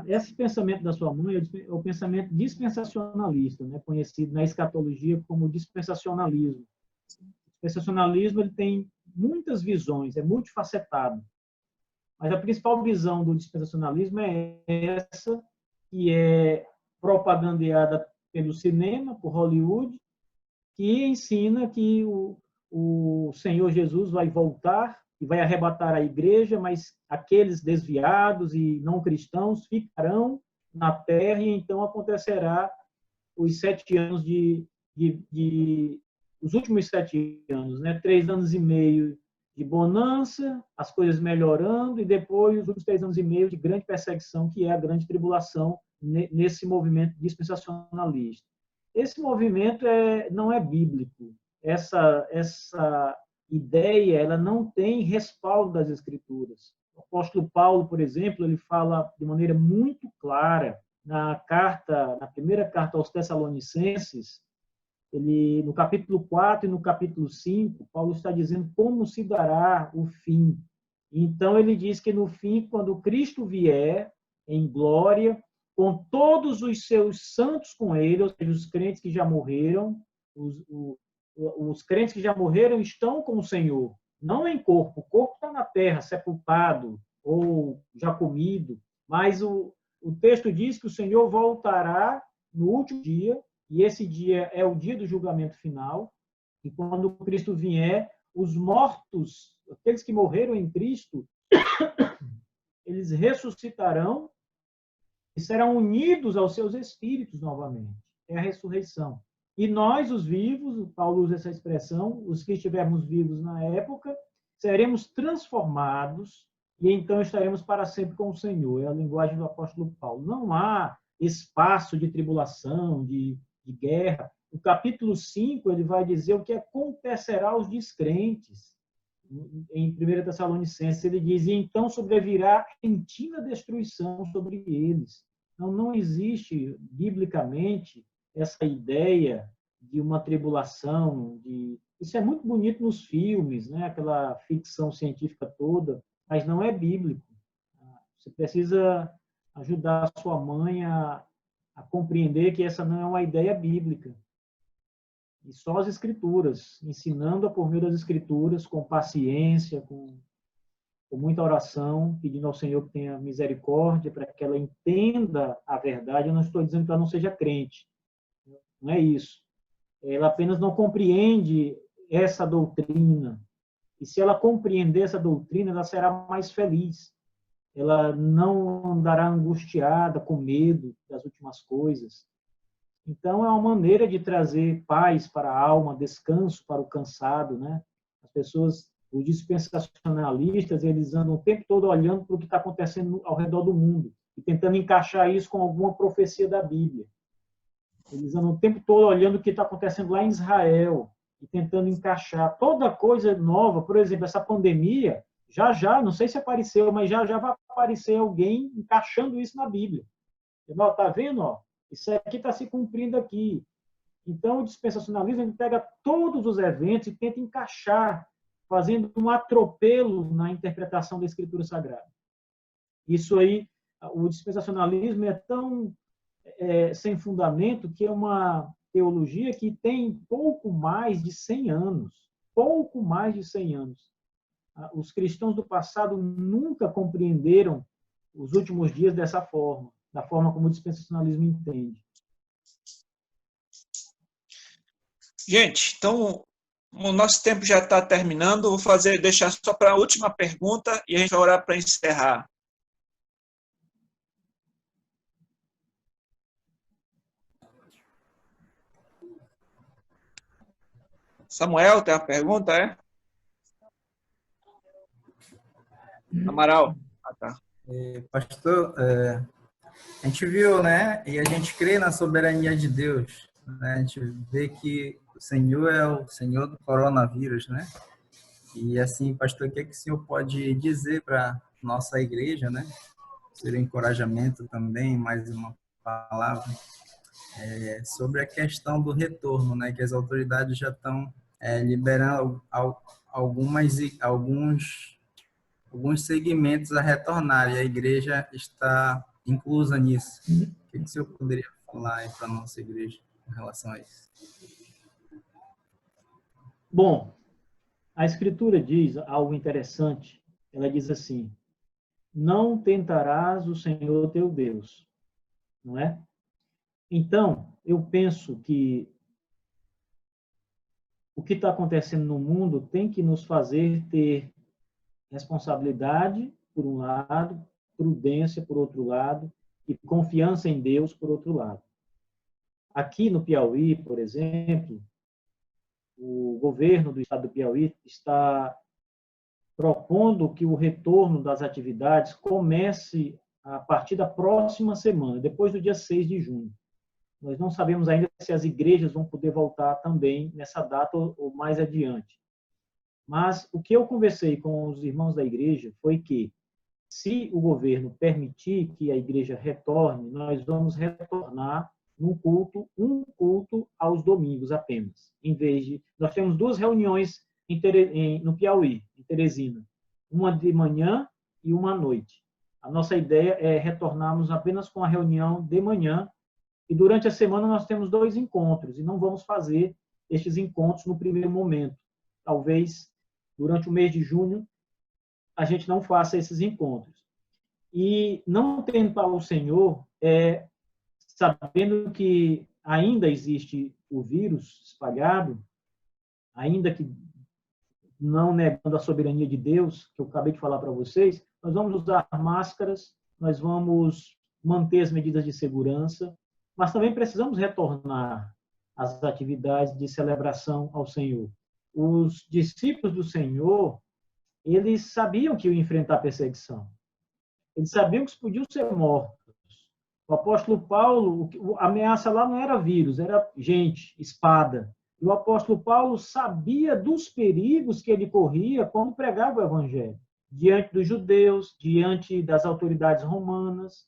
Esse pensamento da sua mãe é o pensamento dispensacionalista, né? Conhecido na escatologia como dispensacionalismo. O dispensacionalismo ele tem muitas visões, é multifacetado. Mas a principal visão do dispensacionalismo é essa, que é propagandeada pelo cinema, por Hollywood, que ensina que o Senhor Jesus vai voltar e vai arrebatar a igreja, mas aqueles desviados e não cristãos ficarão na terra e então acontecerá os 7 anos os últimos 7 anos, né? 3 anos e meio de bonança, as coisas melhorando, e depois os últimos 3 anos e meio de grande perseguição, que é a grande tribulação nesse movimento dispensacionalista. Esse movimento não é bíblico. Essa ideia ela não tem respaldo das Escrituras. O apóstolo Paulo, por exemplo, ele fala de maneira muito clara na primeira carta aos Tessalonicenses, no capítulo 4 e no capítulo 5, Paulo está dizendo como se dará o fim. Então, ele diz que no fim, quando Cristo vier em glória, com todos os seus santos com ele, ou seja, os crentes que já morreram, os crentes que já morreram estão com o Senhor, não em corpo. O corpo está na terra, sepultado ou já comido, mas o texto diz que o Senhor voltará no último dia, e esse dia é o dia do julgamento final, e quando Cristo vier, os mortos, aqueles que morreram em Cristo, eles ressuscitarão e serão unidos aos seus espíritos novamente. É a ressurreição. E nós, os vivos, Paulo usa essa expressão, os que estivermos vivos na época, seremos transformados e então estaremos para sempre com o Senhor. É a linguagem do apóstolo Paulo. Não há espaço de tribulação, de guerra. O capítulo 5, ele vai dizer o que acontecerá aos descrentes. Em 1 Tessalonicenses, ele diz, e então sobrevirá repentina destruição sobre eles. Então, não existe, biblicamente, essa ideia de uma tribulação. Isso é muito bonito nos filmes, né? Aquela ficção científica toda, mas não é bíblico. Você precisa ajudar a sua mãe a compreender que essa não é uma ideia bíblica. E só as Escrituras, ensinando-a por meio das Escrituras, com paciência, com muita oração, pedindo ao Senhor que tenha misericórdia para que ela entenda a verdade. Eu não estou dizendo que ela não seja crente, não é isso. Ela apenas não compreende essa doutrina. E se ela compreender essa doutrina, ela será mais feliz. Ela não andará angustiada, com medo das últimas coisas. Então, é uma maneira de trazer paz para a alma, descanso para o cansado, né? As pessoas, os dispensacionalistas, eles andam o tempo todo olhando para o que está acontecendo ao redor do mundo e tentando encaixar isso com alguma profecia da Bíblia. Eles andam o tempo todo olhando o que está acontecendo lá em Israel e tentando encaixar toda coisa nova. Por exemplo, essa pandemia, já, não sei se apareceu, mas já vai aparecer alguém encaixando isso na Bíblia. Está vendo? Ó? Isso aqui está se cumprindo aqui. Então, o dispensacionalismo ele pega todos os eventos e tenta encaixar, fazendo um atropelo na interpretação da Escritura Sagrada. Isso aí, o dispensacionalismo é tão sem fundamento que é uma teologia que tem pouco mais de 100 anos. Pouco mais de 100 anos. Os cristãos do passado nunca compreenderam os últimos dias dessa forma, da forma como o dispensacionalismo entende. Gente, então o nosso tempo já está terminando. Vou deixar só para a última pergunta e a gente vai orar para encerrar. Samuel, tem uma pergunta, é? Amaral. Ah, tá. Pastor, a gente viu, né? E a gente crê na soberania de Deus. Né? A gente vê que o Senhor é o Senhor do coronavírus, né? E assim, pastor, o que é que o senhor pode dizer para nossa igreja, né? Seria um encorajamento também, mais uma palavra, sobre a questão do retorno, né? Que as autoridades já estão liberando alguns segmentos a retornar, e a igreja está inclusa nisso. O que o senhor poderia falar para a nossa igreja em relação a isso? Bom, a Escritura diz algo interessante. Ela diz assim: não tentarás o Senhor teu Deus. Não é? Então, eu penso que o que está acontecendo no mundo tem que nos fazer ter responsabilidade, por um lado, prudência, por outro lado, e confiança em Deus, por outro lado. Aqui no Piauí, por exemplo, o governo do estado do Piauí está propondo que o retorno das atividades comece a partir da próxima semana, depois do dia 6 de junho. Nós não sabemos ainda se as igrejas vão poder voltar também nessa data ou mais adiante. Mas o que eu conversei com os irmãos da igreja foi que, se o governo permitir que a igreja retorne, nós vamos retornar um culto aos domingos apenas. Em vez de... Nós temos 2 reuniões no Piauí, em Teresina. Uma de manhã e uma à noite. A nossa ideia é retornarmos apenas com a reunião de manhã, e durante a semana nós temos 2 encontros, e não vamos fazer estes encontros no primeiro momento. Talvez, durante o mês de junho, a gente não faça esses encontros. E não tentar o Senhor sabendo que ainda existe o vírus espalhado, ainda que não negando a soberania de Deus, que eu acabei de falar para vocês, nós vamos usar máscaras, nós vamos manter as medidas de segurança, mas também precisamos retornar às atividades de celebração ao Senhor. Os discípulos do Senhor, eles sabiam que iam enfrentar perseguição. Eles sabiam que podiam ser mortos. O apóstolo Paulo, a ameaça lá não era vírus, era gente, espada. E o apóstolo Paulo sabia dos perigos que ele corria quando pregava o evangelho. Diante dos judeus, diante das autoridades romanas,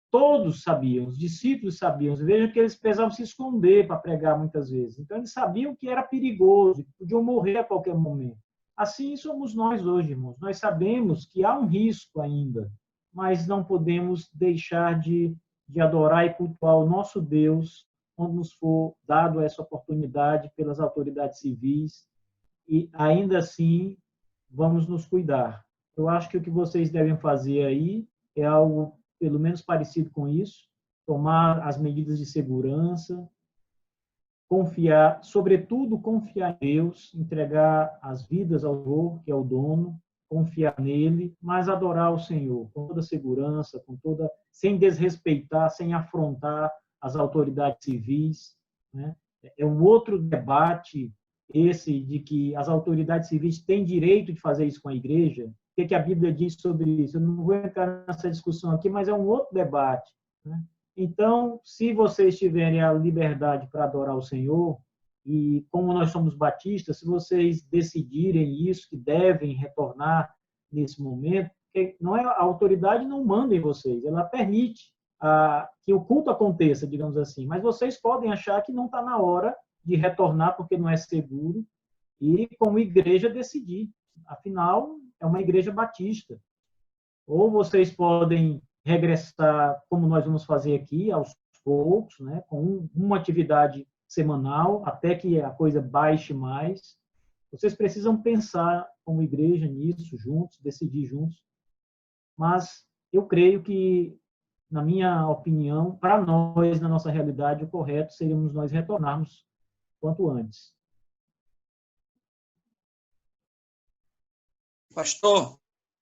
todos sabiam, os discípulos sabiam. Vejam que eles precisavam se esconder para pregar muitas vezes. Então, eles sabiam que era perigoso, que podiam morrer a qualquer momento. Assim somos nós hoje, irmãos. Nós sabemos que há um risco ainda, mas não podemos deixar de adorar e cultuar o nosso Deus quando nos for dado essa oportunidade pelas autoridades civis, e ainda assim vamos nos cuidar. Eu acho que o que vocês devem fazer aí é algo pelo menos parecido com isso, tomar as medidas de segurança, confiar, sobretudo confiar em Deus, entregar as vidas ao Senhor, que é o dono, confiar nele, mas adorar o Senhor com toda segurança, sem desrespeitar, sem afrontar as autoridades civis, né? É um outro debate esse de que as autoridades civis têm direito de fazer isso com a igreja. O que a Bíblia diz sobre isso? Eu não vou entrar nessa discussão aqui, mas é um outro debate, né? Então, se vocês tiverem a liberdade para adorar o Senhor, e como nós somos batistas, se vocês decidirem isso, que devem retornar nesse momento, não é, a autoridade não manda em vocês, ela permite que o culto aconteça, digamos assim, mas vocês podem achar que não está na hora de retornar porque não é seguro, e como igreja decidir. Afinal, é uma igreja batista. Ou vocês podem regressar, como nós vamos fazer aqui, aos poucos, né, com uma atividade semanal, até que a coisa baixe mais. Vocês precisam pensar como igreja nisso, juntos, decidir juntos. Mas eu creio que, na minha opinião, para nós, na nossa realidade, o correto seríamos nós retornarmos quanto antes. Pastor,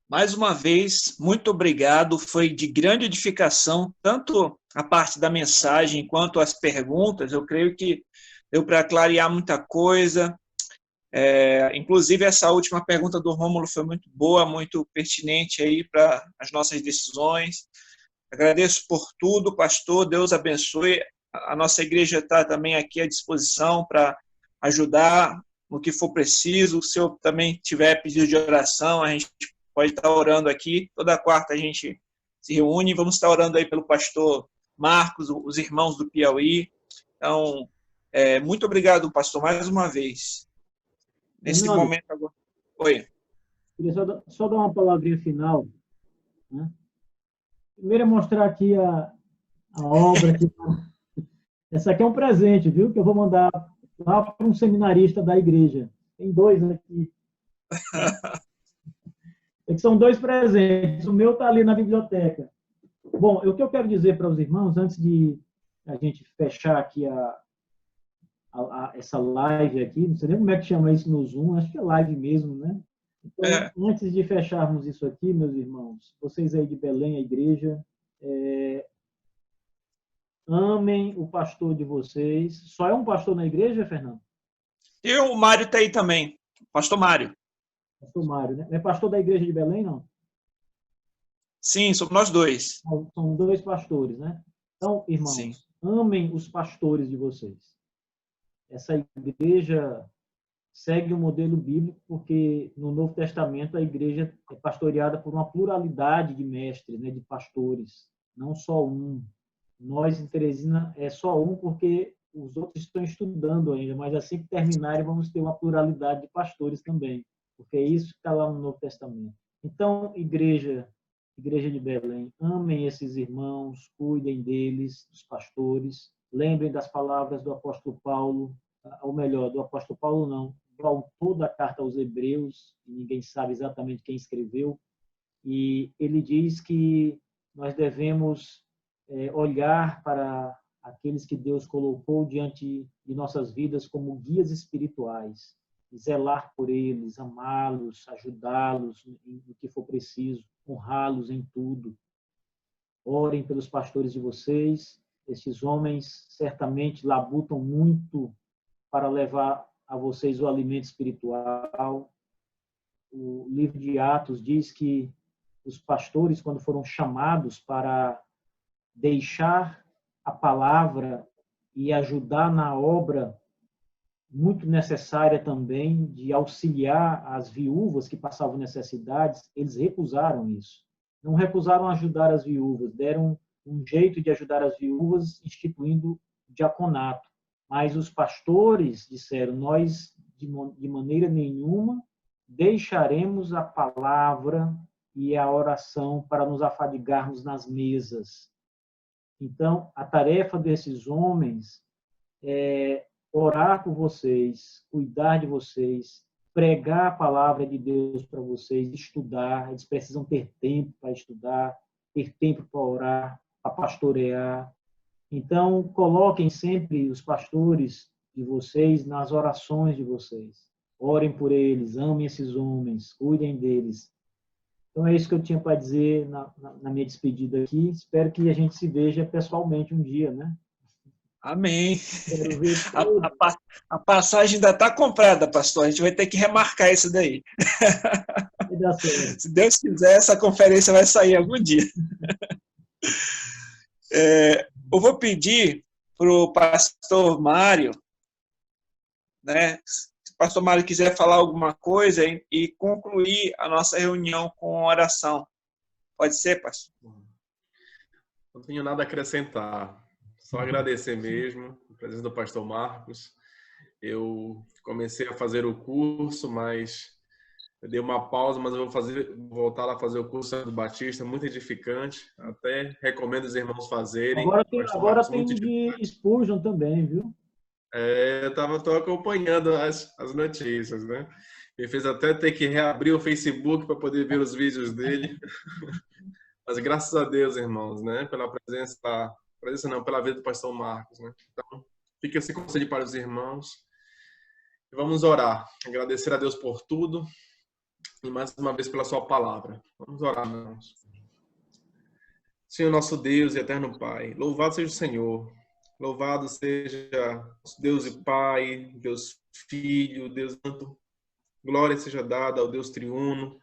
mais uma vez, muito obrigado. Foi de grande edificação, tanto a parte da mensagem quanto as perguntas. Eu creio que deu para clarear muita coisa. Inclusive, essa última pergunta do Rômulo foi muito boa, muito pertinente aí para as nossas decisões. Agradeço por tudo, pastor. Deus abençoe. A nossa igreja está também aqui à disposição para ajudar no que for preciso. Se eu também tiver pedido de oração, a gente pode estar orando aqui. Toda quarta a gente se reúne. Vamos estar orando aí pelo pastor Marcos, os irmãos do Piauí. Então, muito obrigado, pastor, mais uma vez. Nesse momento agora. Oi. Queria só dar uma palavrinha final, né? Primeiro é mostrar aqui a obra. Essa aqui é um presente, viu? Que eu vou mandar lá para um seminarista da igreja. Tem 2 aqui. São 2 presentes. O meu está ali na biblioteca. Bom, o que eu quero dizer para os irmãos, antes de a gente fechar aqui essa live aqui, não sei nem como é que chama isso no Zoom, acho que é live mesmo, né? Então, antes de fecharmos isso aqui, meus irmãos, vocês aí de Belém, a igreja, amem o pastor de vocês. Só é um pastor na igreja, Fernando? E o Mário está aí também, pastor Mário. Pastor Mário, né? É pastor da igreja de Belém, não? Sim, somos nós 2. São 2 pastores, né? Então, irmãos, sim, amem os pastores de vocês. Essa igreja segue o modelo bíblico, porque no Novo Testamento a igreja é pastoreada por uma pluralidade de mestres, né, de pastores, não só um. Nós, em Teresina, é só um, porque os outros estão estudando ainda, mas assim que terminarem vamos ter uma pluralidade de pastores também, porque é isso que está lá no Novo Testamento. Então, igreja de Belém, amem esses irmãos, cuidem deles, dos pastores, lembrem das palavras do apóstolo Paulo, ou melhor, do apóstolo Paulo não, do autor da carta aos Hebreus, ninguém sabe exatamente quem escreveu, e ele diz que nós devemos olhar para aqueles que Deus colocou diante de nossas vidas como guias espirituais, zelar por eles, amá-los, ajudá-los no que for preciso, honrá-los em tudo. Orem pelos pastores de vocês. Estes homens certamente labutam muito para levar a vocês o alimento espiritual. O livro de Atos diz que os pastores, quando foram chamados para deixar a palavra e ajudar na obra muito necessária também de auxiliar as viúvas que passavam necessidades, eles recusaram isso. Não recusaram ajudar as viúvas, deram um jeito de ajudar as viúvas instituindo diaconato. Mas os pastores disseram, nós de maneira nenhuma deixaremos a palavra e a oração para nos afadigarmos nas mesas. Então, a tarefa desses homens é orar por vocês, cuidar de vocês, pregar a palavra de Deus para vocês, estudar. Eles precisam ter tempo para estudar, ter tempo para orar, para pastorear. Então, coloquem sempre os pastores de vocês nas orações de vocês. Orem por eles, amem esses homens, cuidem deles. Então, é isso que eu tinha para dizer na minha despedida aqui. Espero que a gente se veja pessoalmente um dia, né? Amém. Quero ver A passagem ainda está comprada, pastor. A gente vai ter que remarcar isso daí. vai dar certo. Se Deus quiser, essa conferência vai sair algum dia. Eu vou pedir para o pastor Mário, né? Se o pastor Mário quiser falar alguma coisa e concluir a nossa reunião com oração. Pode ser, pastor? Não tenho nada a acrescentar. Só agradecer mesmo a presença do pastor Marcos. Eu comecei a fazer o curso, mas eu dei uma pausa, mas eu vou voltar a fazer o curso do Batista, muito edificante. Até recomendo os irmãos fazerem. Agora tem de Spurgeon também, viu? Eu estou acompanhando as notícias, né? Me fez até ter que reabrir o Facebook para poder ver os vídeos dele. Mas graças a Deus, irmãos, né? Pela pela vida do pastor Marcos, né? Então, fica esse conselho para os irmãos. E vamos orar. Agradecer a Deus por tudo e mais uma vez pela sua palavra. Vamos orar, irmãos. Senhor nosso Deus e eterno Pai, louvado seja o Senhor. Louvado seja Deus e Pai, Deus Filho, Deus Santo. Glória seja dada ao Deus Triuno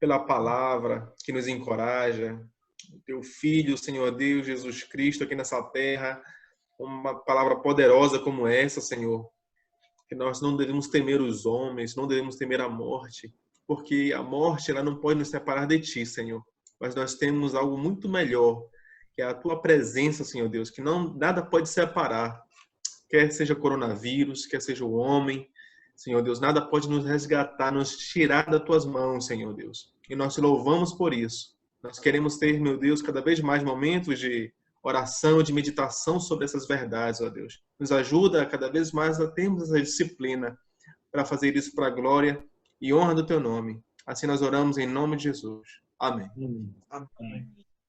pela palavra que nos encoraja. Teu Filho, Senhor Deus, Jesus Cristo, aqui nessa terra, uma palavra poderosa como essa, Senhor, que nós não devemos temer os homens, não devemos temer a morte, porque a morte ela não pode nos separar de Ti, Senhor, mas nós temos algo muito melhor, que é a Tua presença, Senhor Deus, que nada pode separar, quer seja coronavírus, quer seja o homem, Senhor Deus, nada pode nos resgatar, nos tirar das Tuas mãos, Senhor Deus, e nós Te louvamos por isso. Nós queremos ter, meu Deus, cada vez mais momentos de oração, de meditação sobre essas verdades, ó Deus. Nos ajuda cada vez mais a termos essa disciplina para fazer isso para a glória e honra do Teu nome. Assim nós oramos em nome de Jesus. Amém. Amém.